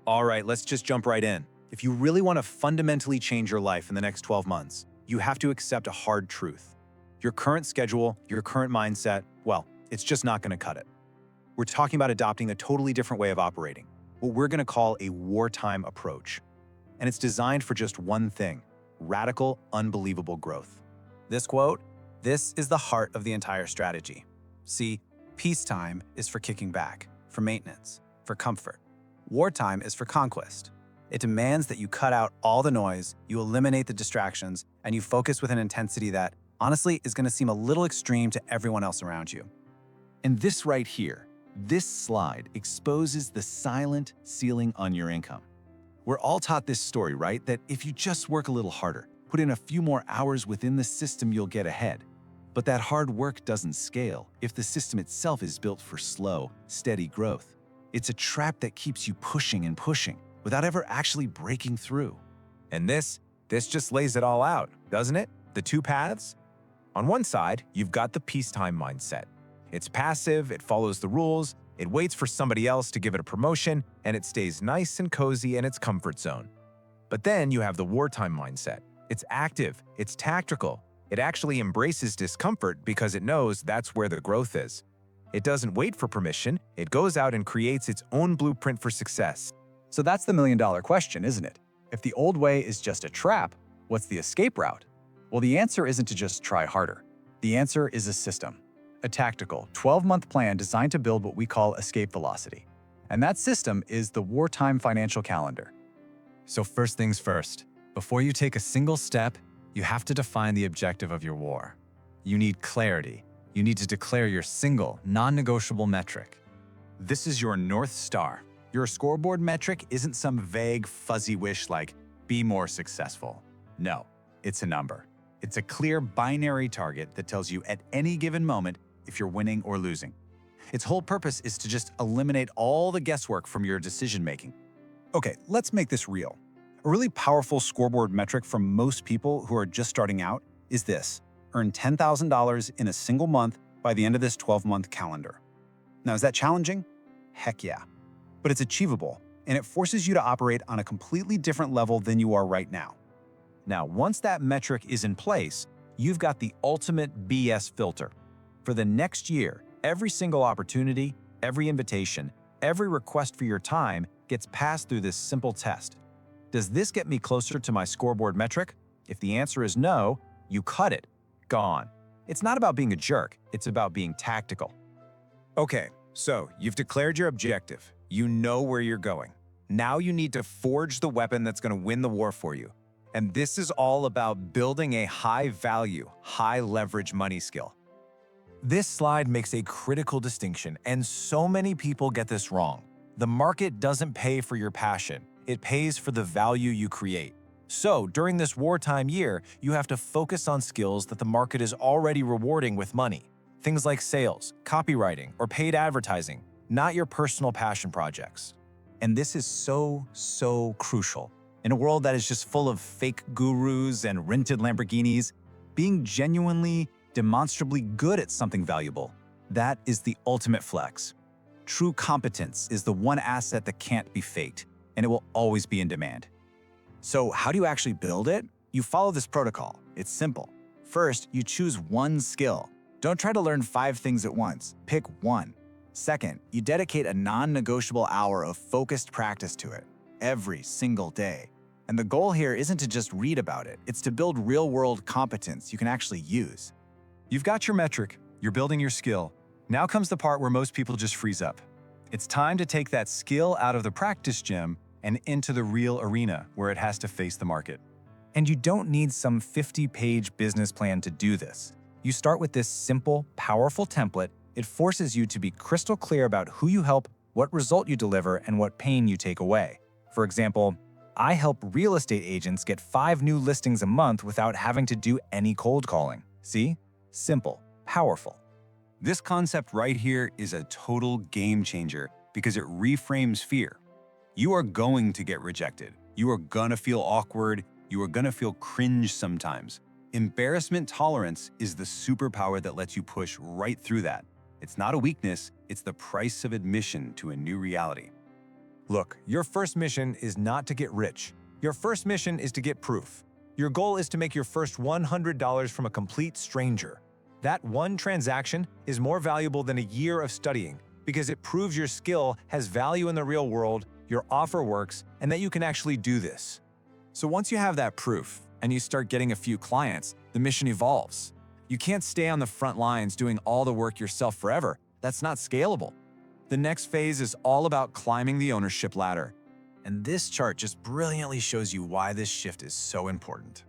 All right, let's just jump right in. If you really want to fundamentally change your life in the next 12 months, you have to accept a hard truth. Your current schedule, your current mindset, well, it's just not going to cut it. We're talking about adopting a totally different way of operating, what we're going to call a wartime approach. And it's designed for just one thing: radical, unbelievable growth. This quote, "This is the heart of the entire strategy." See, peacetime is for kicking back, for maintenance, for comfort. Wartime is for conquest. It demands that you cut out all the noise, you eliminate the distractions, and you focus with an intensity that, honestly, is going to seem a little extreme to everyone else around you. And this right here, this slide exposes the silent ceiling on your income. We're all taught this story, right? That if you just work a little harder, put in a few more hours within the system, you'll get ahead. But that hard work doesn't scale if the system itself is built for slow, steady growth. It's a trap that keeps you pushing and pushing without ever actually breaking through. And this just lays it all out, doesn't it? The two paths? On one side, you've got the peacetime mindset. It's passive, it follows the rules, it waits for somebody else to give it a promotion, and it stays nice and cozy in its comfort zone. But then you have the wartime mindset. It's active, it's tactical. It actually embraces discomfort because it knows that's where the growth is. It doesn't wait for permission, it goes out and creates its own blueprint for success. So that's the million-dollar question, isn't it? If the old way is just a trap, what's the escape route? Well, the answer isn't to just try harder. The answer is a system. A tactical, 12-month plan designed to build what we call escape velocity. And that system is the wartime financial calendar. So first things first, before you take a single step, you have to define the objective of your war. You need clarity. You need to declare your single, non-negotiable metric. This is your North Star. Your scoreboard metric isn't some vague, fuzzy wish like, be more successful. No, it's a number. It's a clear binary target that tells you at any given moment if you're winning or losing. Its whole purpose is to just eliminate all the guesswork from your decision-making. Okay, let's make this real. A really powerful scoreboard metric for most people who are just starting out is this: earn $10,000 in a single month by the end of this 12-month calendar. Now, is that challenging? Heck yeah. But it's achievable, and it forces you to operate on a completely different level than you are right now. Now, once that metric is in place, you've got the ultimate BS filter. For the next year, every single opportunity, every invitation, every request for your time gets passed through this simple test. Does this get me closer to my scoreboard metric? If the answer is no, you cut it. Gone. It's not about being a jerk, it's about being tactical. Okay, so you've declared your objective. You know where you're going. Now you need to forge the weapon that's going to win the war for you. And this is all about building a high-value, high-leverage money skill. This slide makes a critical distinction, and so many people get this wrong. The market doesn't pay for your passion. It pays for the value you create. So, during this wartime year, you have to focus on skills that the market is already rewarding with money. Things like sales, copywriting, or paid advertising, not your personal passion projects. And this is so crucial. In a world that is just full of fake gurus and rented Lamborghinis, being genuinely, demonstrably good at something valuable, that is the ultimate flex. True competence is the one asset that can't be faked, and it will always be in demand. So how do you actually build it? You follow this protocol. It's simple. First, you choose one skill. Don't try to learn 5 things at once. Pick one. Second, you dedicate a non-negotiable hour of focused practice to it, every single day. And the goal here isn't to just read about it. It's to build real-world competence you can actually use. You've got your metric, you're building your skill. Now comes the part where most people just freeze up. It's time to take that skill out of the practice gym and into the real arena where it has to face the market. And you don't need some 50-page business plan to do this. You start with this simple, powerful template. It forces you to be crystal clear about who you help, what result you deliver, and what pain you take away. For example, I help real estate agents get 5 new listings a month without having to do any cold calling. See? Simple, powerful. This concept right here is a total game changer because it reframes fear. You are going to get rejected. You are gonna feel awkward. You are gonna feel cringe sometimes. Embarrassment tolerance is the superpower that lets you push right through that. It's not a weakness, it's the price of admission to a new reality. Look, your first mission is not to get rich. Your first mission is to get proof. Your goal is to make your first $100 from a complete stranger. That one transaction is more valuable than a year of studying because it proves your skill has value in the real world, your offer works, and that you can actually do this. So once you have that proof and you start getting a few clients, the mission evolves. You can't stay on the front lines doing all the work yourself forever. That's not scalable. The next phase is all about climbing the ownership ladder. And this chart just brilliantly shows you why this shift is so important.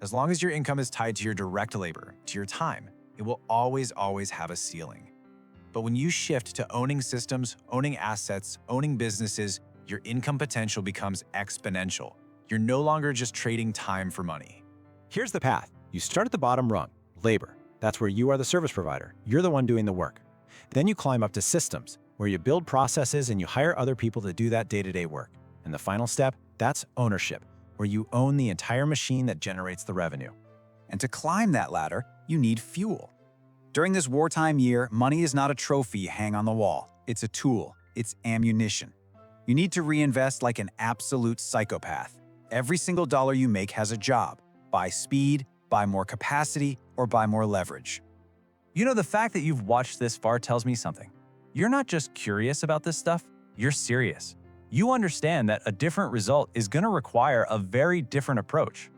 As long as your income is tied to your direct labor, to your time, it will always have a ceiling. But when you shift to owning systems, owning assets, owning businesses, your income potential becomes exponential. You're no longer just trading time for money. Here's the path. You start at the bottom rung, labor. That's where you are the service provider. You're the one doing the work. Then you climb up to systems, where you build processes and you hire other people to do that day-to-day work. And the final step, that's ownership, where you own the entire machine that generates the revenue. And to climb that ladder, you need fuel. During this wartime year, money is not a trophy you hang on the wall. It's a tool. It's ammunition. You need to reinvest like an absolute psychopath. Every single dollar you make has a job. Buy speed, buy more capacity, or buy more leverage. You know, the fact that you've watched this far tells me something. You're not just curious about this stuff, you're serious. You understand that a different result is going to require a very different approach.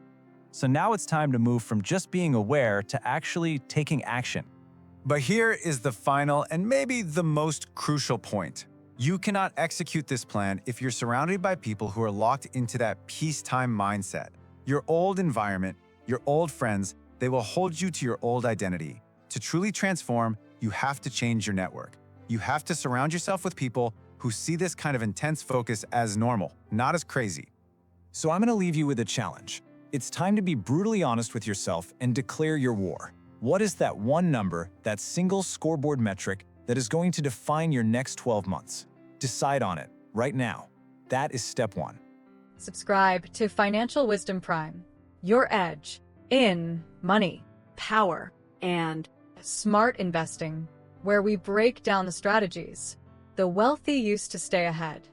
So now it's time to move from just being aware to actually taking action. But here is the final and maybe the most crucial point. You cannot execute this plan if you're surrounded by people who are locked into that peacetime mindset. Your old environment, your old friends, they will hold you to your old identity. To truly transform, you have to change your network. You have to surround yourself with people who see this kind of intense focus as normal, not as crazy. So I'm going to leave you with a challenge. It's time to be brutally honest with yourself and declare your war. What is that one number, that single scoreboard metric that is going to define your next 12 months? Decide on it right now. That is step one. Subscribe to Financial Wisdom Prime, your edge in money, power, and smart investing, where we break down the strategies the wealthy use to stay ahead.